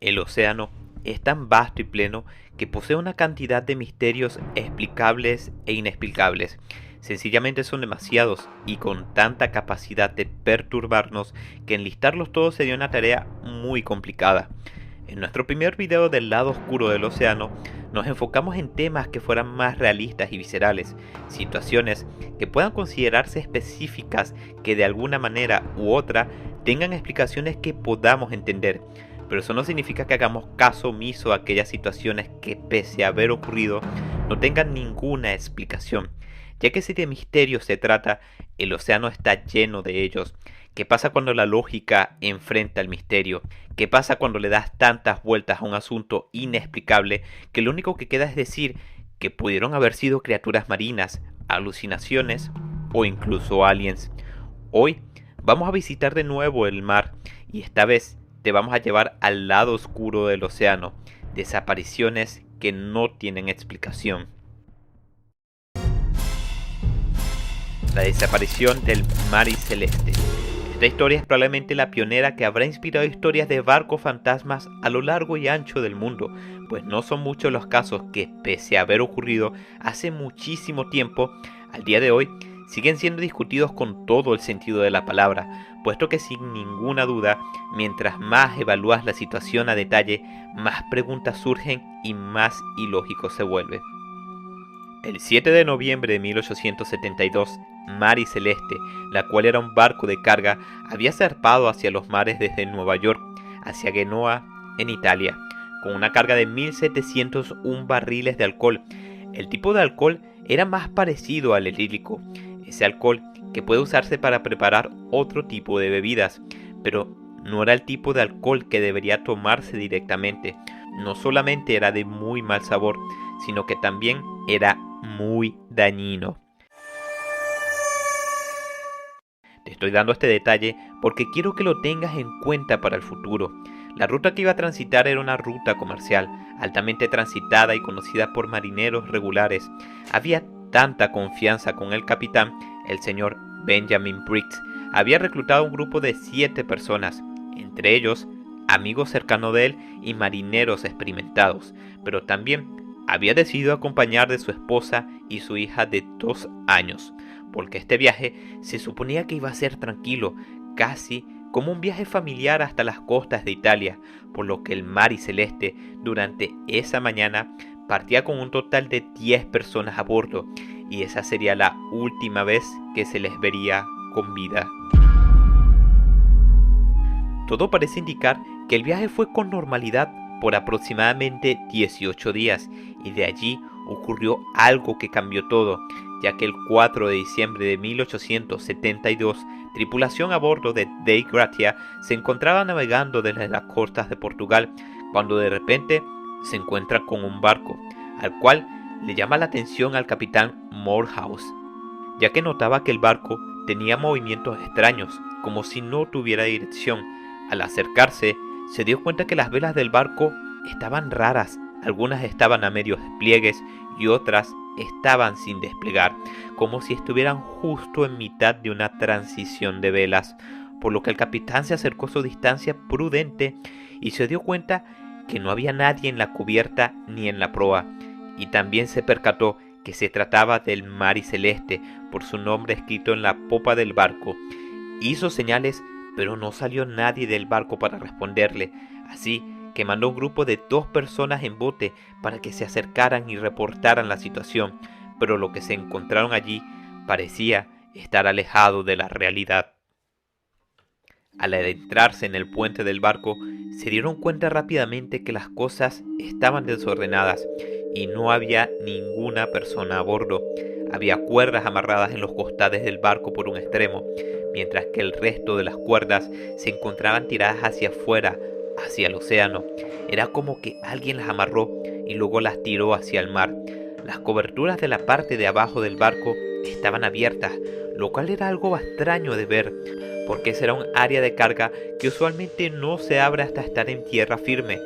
El océano es tan vasto y pleno que posee una cantidad de misterios explicables e inexplicables. Sencillamente son demasiados y con tanta capacidad de perturbarnos que enlistarlos todos sería una tarea muy complicada. En nuestro primer video del lado oscuro del océano, nos enfocamos en temas que fueran más realistas y viscerales, situaciones que puedan considerarse específicas que de alguna manera u otra tengan explicaciones que podamos entender. Pero eso no significa que hagamos caso omiso a aquellas situaciones que, pese a haber ocurrido, no tengan ninguna explicación, ya que si de misterios se trata, el océano está lleno de ellos. ¿Qué pasa cuando la lógica enfrenta el misterio? ¿Qué pasa cuando le das tantas vueltas a un asunto inexplicable que lo único que queda es decir que pudieron haber sido criaturas marinas, alucinaciones o incluso aliens? Hoy vamos a visitar de nuevo el mar y esta vez te vamos a llevar al lado oscuro del océano, desapariciones que no tienen explicación. La desaparición del Mari Celeste. Esta historia es probablemente la pionera que habrá inspirado historias de barcos fantasmas a lo largo y ancho del mundo, pues no son muchos los casos que, pese a haber ocurrido hace muchísimo tiempo, al día de hoy siguen siendo discutidos con todo el sentido de la palabra, puesto que sin ninguna duda, mientras más evalúas la situación a detalle, más preguntas surgen y más ilógico se vuelve. El 7 de noviembre de 1872, Mari Celeste, la cual era un barco de carga, había zarpado hacia los mares desde Nueva York hacia Genoa, en Italia, con una carga de 1701 barriles de alcohol. El tipo de alcohol era más parecido al etílico, ese alcohol que puede usarse para preparar otro tipo de bebidas, pero no era el tipo de alcohol que debería tomarse directamente. No solamente era de muy mal sabor, sino que también era muy dañino. Te estoy dando este detalle porque quiero que lo tengas en cuenta para el futuro. La ruta que iba a transitar era una ruta comercial, altamente transitada y conocida por marineros regulares. Había tanta confianza con el capitán, el señor Benjamin Briggs. Había reclutado un grupo de 7 personas, entre ellos amigos cercanos de él y marineros experimentados, pero también había decidido acompañar de su esposa y su hija de 2 años, porque este viaje se suponía que iba a ser tranquilo, casi como un viaje familiar hasta las costas de Italia, por lo que el Mari Celeste durante esa mañana partía con un total de 10 personas a bordo, y esa sería la última vez que se les vería con vida. Todo parece indicar que el viaje fue con normalidad por aproximadamente 18 días, y de allí ocurrió algo que cambió todo, ya que el 4 de diciembre de 1872, tripulación a bordo de Dei Gratia se encontraba navegando desde las costas de Portugal, cuando de repente se encuentra con un barco, al cual le llama la atención al capitán Morehouse, ya que notaba que el barco tenía movimientos extraños, como si no tuviera dirección. Al acercarse, se dio cuenta que las velas del barco estaban raras, algunas estaban a medios despliegues y otras estaban sin desplegar, como si estuvieran justo en mitad de una transición de velas, por lo que el capitán se acercó a su distancia prudente y se dio cuenta que no había nadie en la cubierta ni en la proa, y también se percató que se trataba del Mari Celeste por su nombre escrito en la popa del barco. Hizo señales, pero no salió nadie del barco para responderle, así que mandó un grupo de 2 personas en bote para que se acercaran y reportaran la situación, pero lo que se encontraron allí parecía estar alejado de la realidad. Al adentrarse en el puente del barco, se dieron cuenta rápidamente que las cosas estaban desordenadas y no había ninguna persona a bordo. Había cuerdas amarradas en los costales del barco por un extremo, mientras que el resto de las cuerdas se encontraban tiradas hacia afuera, hacia el océano. Era como que alguien las amarró y luego las tiró hacia el mar. Las coberturas de la parte de abajo del barco estaban abiertas, lo cual era algo extraño de ver, porque esa era un área de carga que usualmente no se abre hasta estar en tierra firme.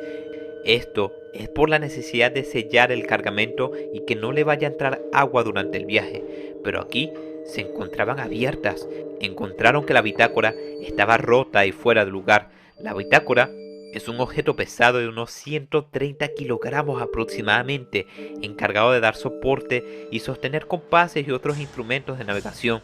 Esto es por la necesidad de sellar el cargamento y que no le vaya a entrar agua durante el viaje, pero aquí se encontraban abiertas. Encontraron que la bitácora estaba rota y fuera de lugar. La bitácora Es un objeto pesado de unos 130 kilogramos aproximadamente, encargado de dar soporte y sostener compases y otros instrumentos de navegación.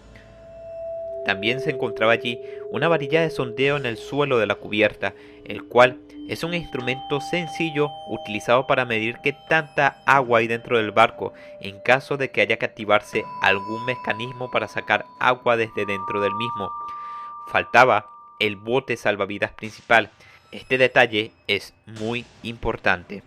También se encontraba allí una varilla de sondeo en el suelo de la cubierta, el cual es un instrumento sencillo utilizado para medir qué tanta agua hay dentro del barco en caso de que haya que activarse algún mecanismo para sacar agua desde dentro del mismo. Faltaba el bote salvavidas principal. Este detalle es muy importante.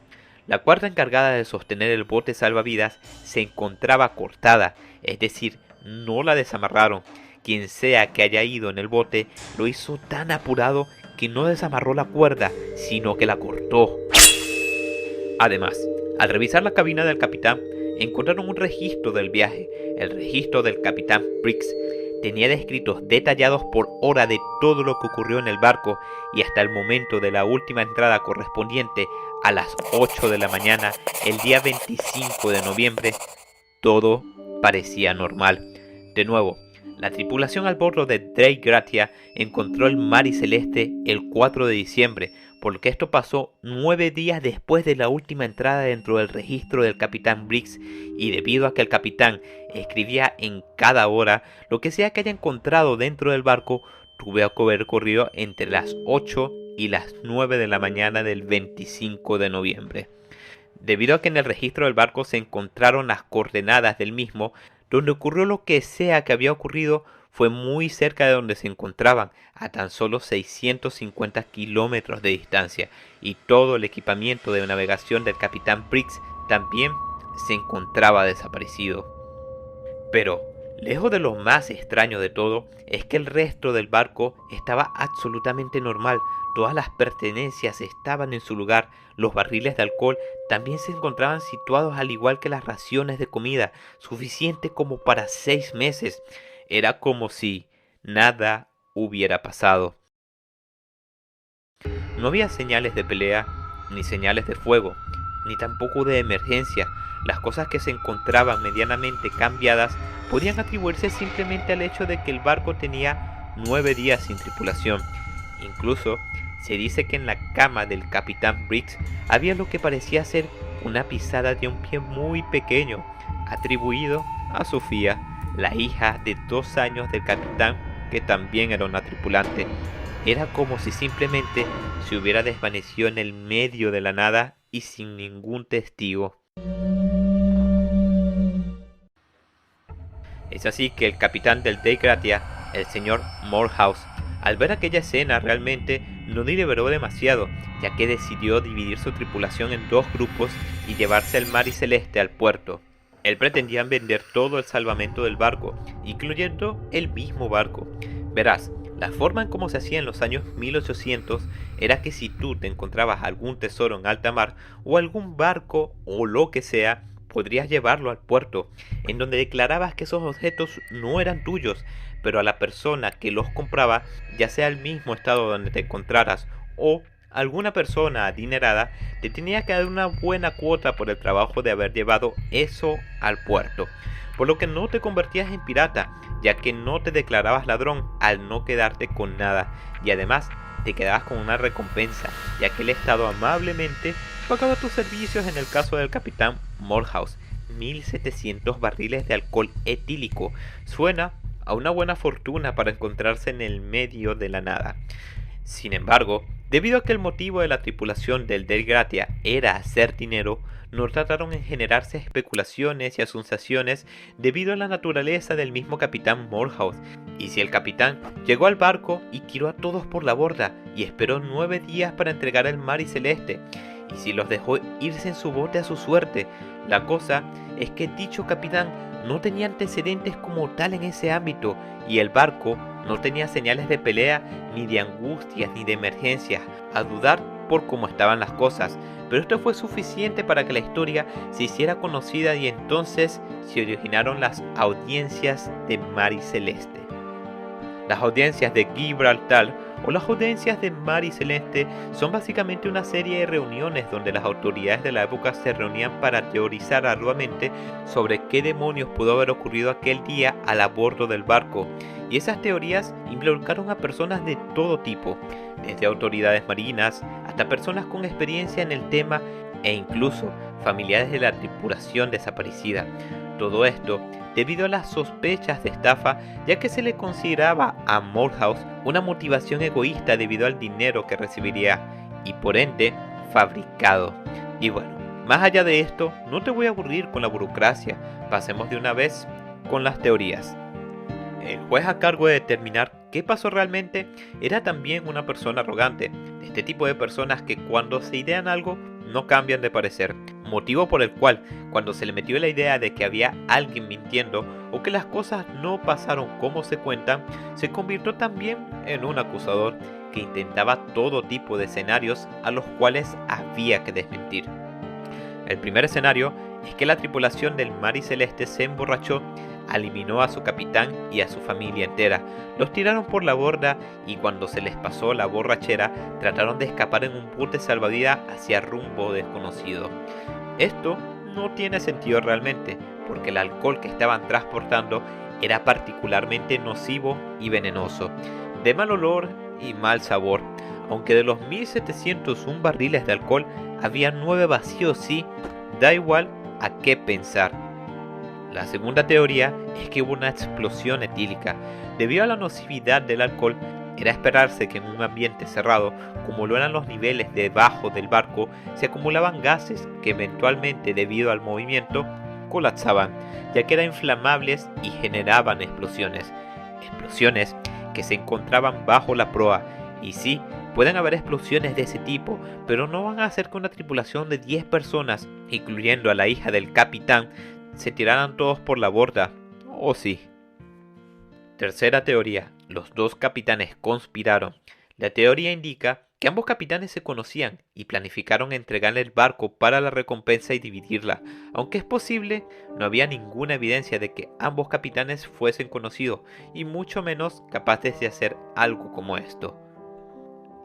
La cuerda encargada de sostener el bote salvavidas se encontraba cortada, es decir, no la desamarraron. Quien sea que haya ido en el bote lo hizo tan apurado que no desamarró la cuerda, sino que la cortó. Además, al revisar la cabina del capitán, encontraron un registro del viaje. El registro del capitán Briggs tenía descritos detallados por hora de todo lo que ocurrió en el barco y hasta el momento de la última entrada correspondiente a las 8 de la mañana, el día 25 de noviembre, todo parecía normal. De nuevo, la tripulación al bordo de Dei Gratia encontró el Mari Celeste el 4 de diciembre, por lo que esto pasó 9 días después de la última entrada dentro del registro del capitán Briggs, y debido a que el capitán escribía en cada hora lo que sea que haya encontrado dentro del barco, tuvo que haber ocurrido entre las 8 y las 9 de la mañana del 25 de noviembre. Debido a que en el registro del barco se encontraron las coordenadas del mismo, donde ocurrió lo que sea que había ocurrido fue muy cerca de donde se encontraban, a tan solo 650 kilómetros de distancia, y todo el equipamiento de navegación del capitán Briggs también se encontraba desaparecido. Pero, lejos de lo más extraño de todo, es que el resto del barco estaba absolutamente normal. Todas las pertenencias estaban en su lugar, los barriles de alcohol también se encontraban situados al igual que las raciones de comida, suficiente como para 6 meses. Era como si nada hubiera pasado. No había señales de pelea, ni señales de fuego, ni tampoco de emergencia. Las cosas que se encontraban medianamente cambiadas podían atribuirse simplemente al hecho de que el barco tenía 9 días sin tripulación. Incluso se dice que en la cama del capitán Briggs había lo que parecía ser una pisada de un pie muy pequeño, atribuido a Sofía, la hija de 2 años del capitán, que también era una tripulante. Era como si simplemente se hubiera desvanecido en el medio de la nada y sin ningún testigo. Es así que el capitán del Dei Gratia, el señor Morehouse, al ver aquella escena realmente no deliberó demasiado, ya que decidió dividir su tripulación en 2 grupos y llevarse el Mari Celeste al puerto. Él pretendía vender todo el salvamento del barco, incluyendo el mismo barco. Verás, la forma en cómo se hacía en los años 1800 era que si tú te encontrabas algún tesoro en alta mar o algún barco o lo que sea, podrías llevarlo al puerto, en donde declarabas que esos objetos no eran tuyos, pero a la persona que los compraba, ya sea el mismo estado donde te encontraras o alguna persona adinerada, te tenía que dar una buena cuota por el trabajo de haber llevado eso al puerto, por lo que no te convertías en pirata, ya que no te declarabas ladrón al no quedarte con nada, y además te quedabas con una recompensa, ya que el Estado amablemente pagaba tus servicios en el caso del capitán Morehouse. 1700 barriles de alcohol etílico. Suena a una buena fortuna para encontrarse en el medio de la nada. Sin embargo, debido a que el motivo de la tripulación del Dei Gratia era hacer dinero, no trataron en generarse especulaciones y asunciones debido a la naturaleza del mismo capitán Morehouse. Y si el capitán llegó al barco y tiró a todos por la borda y esperó 9 días para entregar el Mari Celeste, y si los dejó irse en su bote a su suerte, la cosa es que dicho capitán no tenía antecedentes como tal en ese ámbito, y el barco no tenía señales de pelea, ni de angustias, ni de emergencias, a dudar por cómo estaban las cosas. Pero esto fue suficiente para que la historia se hiciera conocida, y entonces se originaron las audiencias de Mari Celeste. Las audiencias de Gibraltar o las audiencias de Mari Celeste son básicamente una serie de reuniones donde las autoridades de la época se reunían para teorizar arduamente sobre qué demonios pudo haber ocurrido aquel día a bordo del barco. Y esas teorías involucraron a personas de todo tipo, desde autoridades marinas hasta personas con experiencia en el tema e incluso familiares de la tripulación desaparecida. Todo esto debido a las sospechas de estafa, ya que se le consideraba a Morehouse una motivación egoísta debido al dinero que recibiría y por ende fabricado. Y bueno, más allá de esto, no te voy a aburrir con la burocracia, pasemos de una vez con las teorías. El juez a cargo de determinar qué pasó realmente era también una persona arrogante, de este tipo de personas que cuando se idean algo no cambian de parecer, motivo por el cual cuando se le metió la idea de que había alguien mintiendo o que las cosas no pasaron como se cuentan, se convirtió también en un acusador que intentaba todo tipo de escenarios a los cuales había que desmentir. El primer escenario es que la tripulación del Mary Celeste se emborrachó, eliminó a su capitán y a su familia entera, los tiraron por la borda y cuando se les pasó la borrachera trataron de escapar en un bote salvavidas hacia rumbo desconocido. Esto no tiene sentido realmente, porque el alcohol que estaban transportando era particularmente nocivo y venenoso, de mal olor y mal sabor, aunque de los 1701 barriles de alcohol había 9 vacíos y da igual a qué pensar. La segunda teoría es que hubo una explosión etílica. Debido a la nocividad del alcohol, era esperarse que en un ambiente cerrado, como lo eran los niveles debajo del barco, se acumulaban gases que eventualmente, debido al movimiento, colapsaban, ya que eran inflamables y generaban explosiones. Explosiones que se encontraban bajo la proa. Y sí, pueden haber explosiones de ese tipo, pero no van a hacer que una tripulación de 10 personas, incluyendo a la hija del capitán, se tiraran todos por la borda, ¿o sí? Tercera teoría, los dos capitanes conspiraron. La teoría indica que ambos capitanes se conocían y planificaron entregarle el barco para la recompensa y dividirla. Aunque es posible, no había ninguna evidencia de que ambos capitanes fuesen conocidos y mucho menos capaces de hacer algo como esto.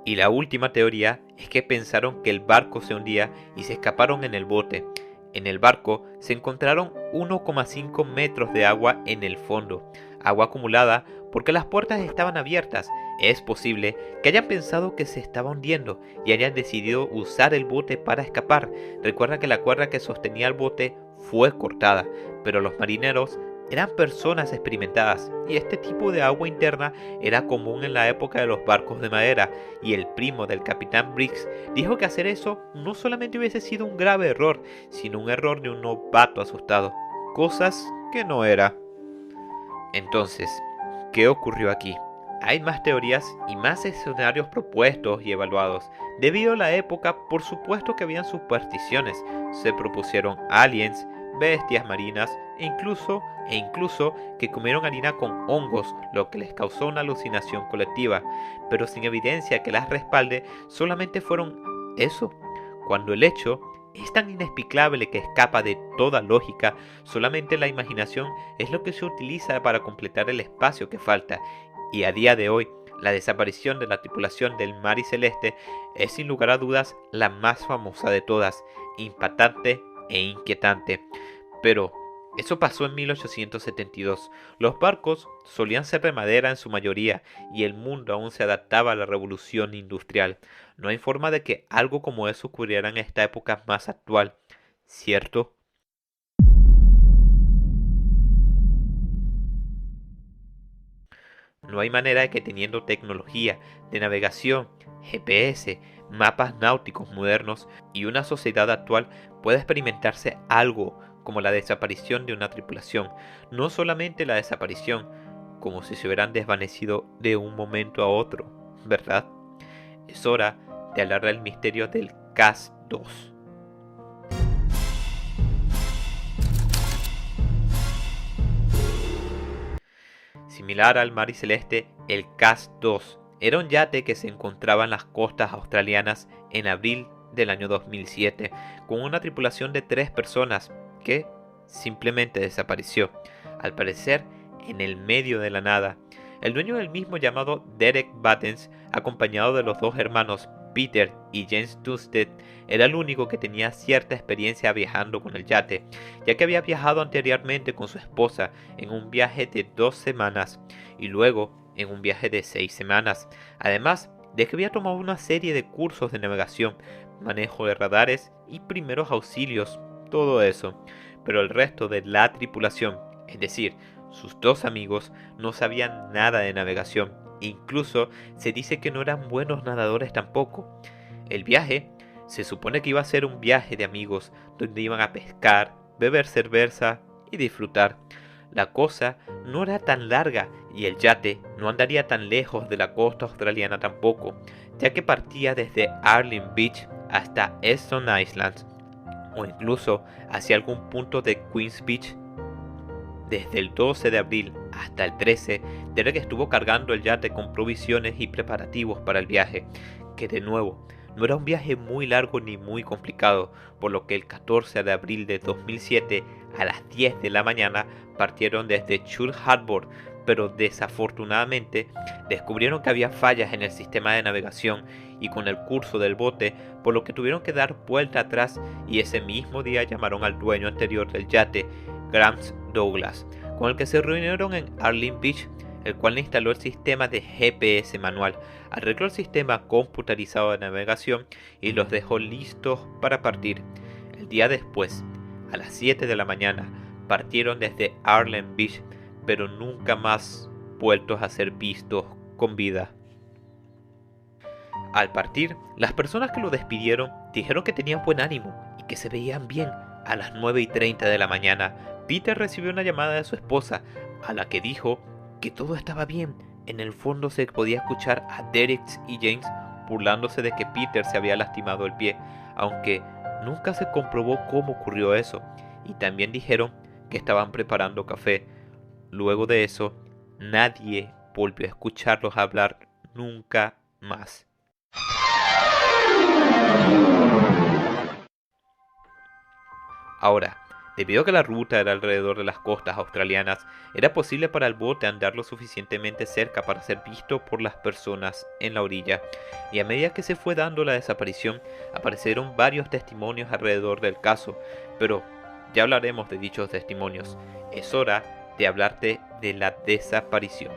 Y la última teoría es que pensaron que el barco se hundía y se escaparon en el bote. En el barco se encontraron 1,5 metros de agua en el fondo, agua acumulada porque las puertas estaban abiertas. Es posible que hayan pensado que se estaba hundiendo y hayan decidido usar el bote para escapar. Recuerda que la cuerda que sostenía el bote fue cortada, pero los marineros eran personas experimentadas y este tipo de agua interna era común en la época de los barcos de madera, y el primo del capitán Briggs dijo que hacer eso no solamente hubiese sido un grave error, sino un error de un novato asustado, cosas que no era. Entonces, ¿qué ocurrió aquí? Hay más teorías y más escenarios propuestos y evaluados. Debido a la época, por supuesto que habían supersticiones, se propusieron aliens, bestias marinas e incluso que comieron harina con hongos, lo que les causó una alucinación colectiva, pero sin evidencia que las respalde, solamente fueron eso. Cuando el hecho es tan inexplicable que escapa de toda lógica, solamente la imaginación es lo que se utiliza para completar el espacio que falta, y a día de hoy, la desaparición de la tripulación del Mary Celeste es sin lugar a dudas la más famosa de todas, impactante e inquietante. Pero eso pasó en 1872. Los barcos solían ser de madera en su mayoría y el mundo aún se adaptaba a la revolución industrial. No hay forma de que algo como eso ocurriera en esta época más actual, ¿cierto? No hay manera de que teniendo tecnología de navegación, GPS, mapas náuticos modernos y una sociedad actual pueda experimentarse algo como la desaparición de una tripulación. No solamente la desaparición, como si se hubieran desvanecido de un momento a otro, ¿verdad? Es hora de hablar del misterio del CAS-2. Similar al Mary Celeste, el CAS-2 era un yate que se encontraba en las costas australianas en abril del año 2007, con una tripulación de 3 personas que simplemente desapareció, al parecer en el medio de la nada. El dueño del mismo, llamado Derek Battens, acompañado de los 2 hermanos Peter y James Tunstead, era el único que tenía cierta experiencia viajando con el yate, ya que había viajado anteriormente con su esposa en un viaje de 2 semanas y luego en un viaje de 6 semanas. Además, de que había tomado una serie de cursos de navegación, manejo de radares y primeros auxilios, todo eso. Pero el resto de la tripulación, es decir, sus dos amigos, no sabían nada de navegación. Incluso se dice que no eran buenos nadadores tampoco. El viaje se supone que iba a ser un viaje de amigos, donde iban a pescar, beber cerveza y disfrutar. La cosa no era tan larga y el yate no andaría tan lejos de la costa australiana tampoco, ya que partía desde Arling Beach hasta Eston Islands, o incluso hacia algún punto de Queens Beach. Desde el 12 de abril hasta el 13, Derek estuvo cargando el yate con provisiones y preparativos para el viaje, que de nuevo no era un viaje muy largo ni muy complicado, por lo que el 14 de abril de 2007 a las 10 de la mañana partieron desde Chul Harbour, pero desafortunadamente descubrieron que había fallas en el sistema de navegación y con el curso del bote, por lo que tuvieron que dar vuelta atrás y ese mismo día llamaron al dueño anterior del yate, Grams Douglas, con el que se reunieron en Arling Beach, el cual instaló el sistema de GPS manual, arregló el sistema computarizado de navegación y los dejó listos para partir. El día después, a las 7 de la mañana, partieron desde Arling Beach, pero nunca más vueltos a ser vistos con vida. Al partir, las personas que lo despidieron dijeron que tenían buen ánimo y que se veían bien. A las 9:30 de la mañana, Peter recibió una llamada de su esposa, a la que dijo que todo estaba bien. En el fondo se podía escuchar a Derek y James burlándose de que Peter se había lastimado el pie, aunque nunca se comprobó cómo ocurrió eso, y también dijeron que estaban preparando café. Luego de eso, nadie volvió a escucharlos hablar nunca más. Ahora, debido a que la ruta era alrededor de las costas australianas, era posible para el bote andar lo suficientemente cerca para ser visto por las personas en la orilla, y a medida que se fue dando la desaparición, aparecieron varios testimonios alrededor del caso, pero ya hablaremos de dichos testimonios. Es hora de hablarte de la desaparición.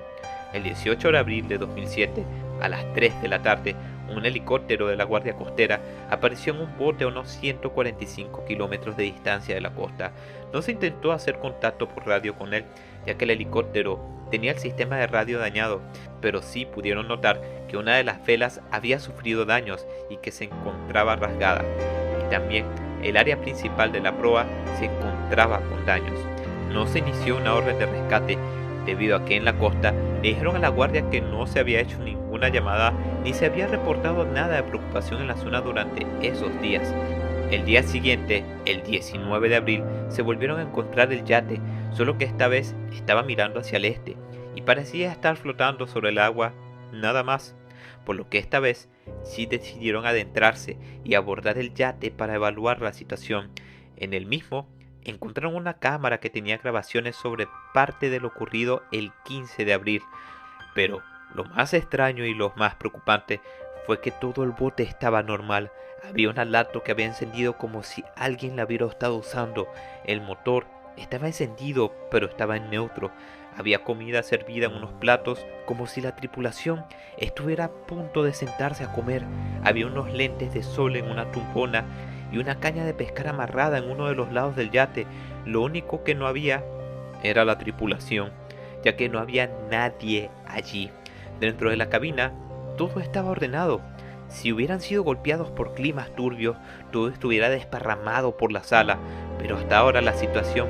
El 18 de abril de 2007, a las 3 de la tarde, un helicóptero de la Guardia Costera apareció en un bote a unos 145 kilómetros de distancia de la costa. No se intentó hacer contacto por radio con él, ya que el helicóptero tenía el sistema de radio dañado, pero sí pudieron notar que una de las velas había sufrido daños y que se encontraba rasgada. Y también el área principal de la proa se encontraba con daños. No se inició una orden de rescate, debido a que en la costa le dijeron a la guardia que no se había hecho ninguna llamada ni se había reportado nada de preocupación en la zona durante esos días. El día siguiente, el 19 de abril, se volvieron a encontrar el yate, solo que esta vez estaba mirando hacia el este y parecía estar flotando sobre el agua, nada más, por lo que esta vez sí decidieron adentrarse y abordar el yate para evaluar la situación. En el mismo encontraron una cámara que tenía grabaciones sobre parte de lo ocurrido el 15 de abril, pero lo más extraño y lo más preocupante fue que todo el bote estaba normal. Había un alato que había encendido como si alguien la hubiera estado usando. El motor estaba encendido, pero estaba en neutro. Había comida servida en unos platos, como si la tripulación estuviera a punto de sentarse a comer. Había unos lentes de sol en una tumbona y una caña de pescar amarrada en uno de los lados del yate. Lo único que no había era la tripulación, ya que no había nadie allí. Dentro de la cabina todo estaba ordenado. Si hubieran sido golpeados por climas turbios, todo estuviera desparramado por la sala, pero hasta ahora la situación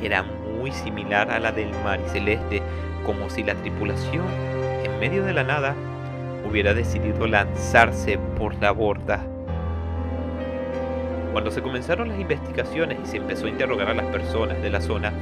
era muy similar a la del mar celeste, como si la tripulación, en medio de la nada, hubiera decidido lanzarse por la borda. Cuando se comenzaron las investigaciones y se empezó a interrogar a las personas de la zona,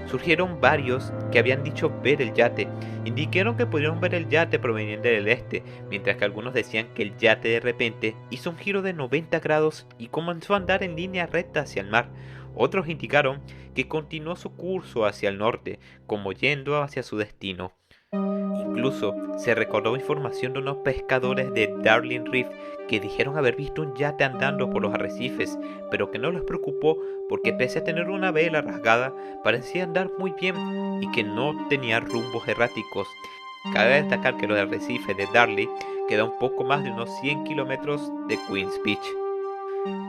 surgieron varios que habían dicho ver el yate. Indicaron que pudieron ver el yate proveniente del este, mientras que algunos decían que el yate de repente hizo un giro de 90 grados y comenzó a andar en línea recta hacia el mar. Otros indicaron que continuó su curso hacia el norte, como yendo hacia su destino. Incluso se recordó información de unos pescadores de Darling Reef que dijeron haber visto un yate andando por los arrecifes, pero que no les preocupó porque pese a tener una vela rasgada, parecía andar muy bien y que no tenía rumbos erráticos. Cabe destacar que los arrecifes de Darling, queda un poco más de unos 100 kilómetros de Queens Beach.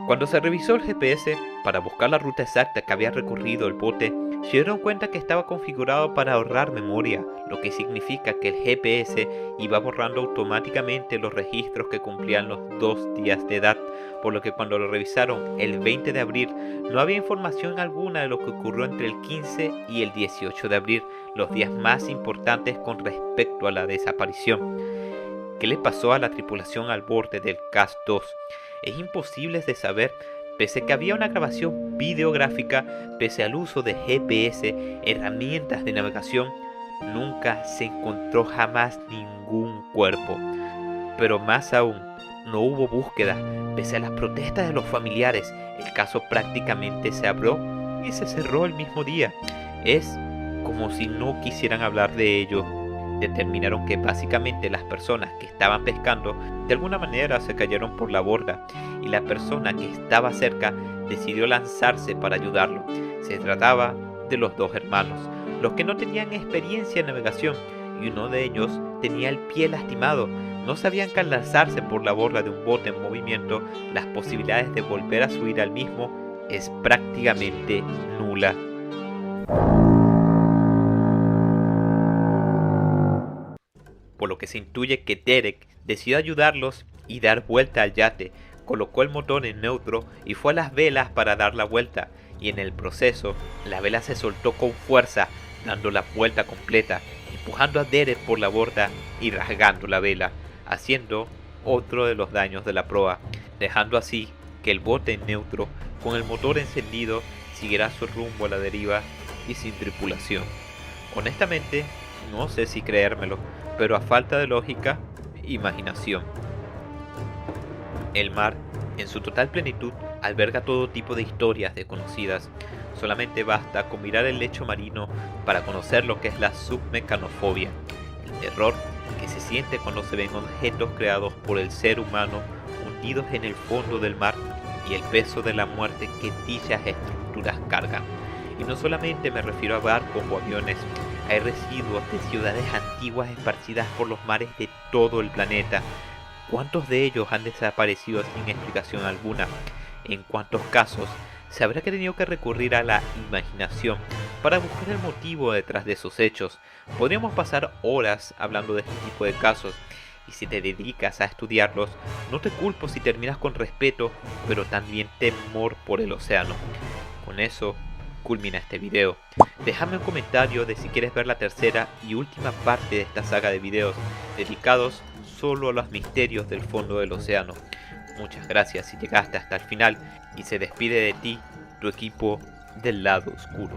Cuando se revisó el GPS para buscar la ruta exacta que había recorrido el bote, se dieron cuenta que estaba configurado para ahorrar memoria, lo que significa que el GPS iba borrando automáticamente los registros que cumplían los 2 días de edad, por lo que cuando lo revisaron el 20 de abril no había información alguna de lo que ocurrió entre el 15 y el 18 de abril, los días más importantes con respecto a la desaparición. ¿Qué le pasó a la tripulación al borde del CAS-2? Es imposible de saber, pese a que había una grabación videográfica, pese al uso de GPS, herramientas de navegación, nunca se encontró jamás ningún cuerpo. Pero más aún, no hubo búsqueda, pese a las protestas de los familiares, el caso prácticamente se abrió y se cerró el mismo día. Es como si no quisieran hablar de ello. Determinaron que básicamente las personas que estaban pescando de alguna manera se cayeron por la borda y la persona que estaba cerca decidió lanzarse para ayudarlo. Se trataba de los 2 hermanos, los que no tenían experiencia en navegación y uno de ellos tenía el pie lastimado. No sabían que al lanzarse por la borda de un bote en movimiento, las posibilidades de volver a subir al mismo es prácticamente nula. Por lo que se intuye que Derek decidió ayudarlos y dar vuelta al yate, colocó el motor en neutro y fue a las velas para dar la vuelta, y en el proceso la vela se soltó con fuerza, dando la vuelta completa, empujando a Derek por la borda y rasgando la vela, haciendo otro de los daños de la proa, dejando así que el bote en neutro, con el motor encendido, siguiera su rumbo a la deriva y sin tripulación. Honestamente, no sé si creérmelo, pero a falta de lógica, imaginación. El mar, en su total plenitud, alberga todo tipo de historias desconocidas. Solamente basta con mirar el lecho marino para conocer lo que es la submecanofobia, el terror que se siente cuando se ven objetos creados por el ser humano hundidos en el fondo del mar y el peso de la muerte que dichas estructuras cargan. Y no solamente me refiero a barcos o aviones, hay residuos de ciudades antiguas esparcidas por los mares de todo el planeta. ¿Cuántos de ellos han desaparecido sin explicación alguna? ¿En cuántos casos se habrá tenido que recurrir a la imaginación para buscar el motivo detrás de esos hechos? Podríamos pasar horas hablando de este tipo de casos, y si te dedicas a estudiarlos, no te culpo si terminas con respeto, pero también temor por el océano. Con eso culmina este video. Déjame un comentario de si quieres ver la tercera y última parte de esta saga de videos dedicados solo a los misterios del fondo del océano. Muchas gracias si llegaste hasta el final, y se despide de ti tu equipo del lado oscuro.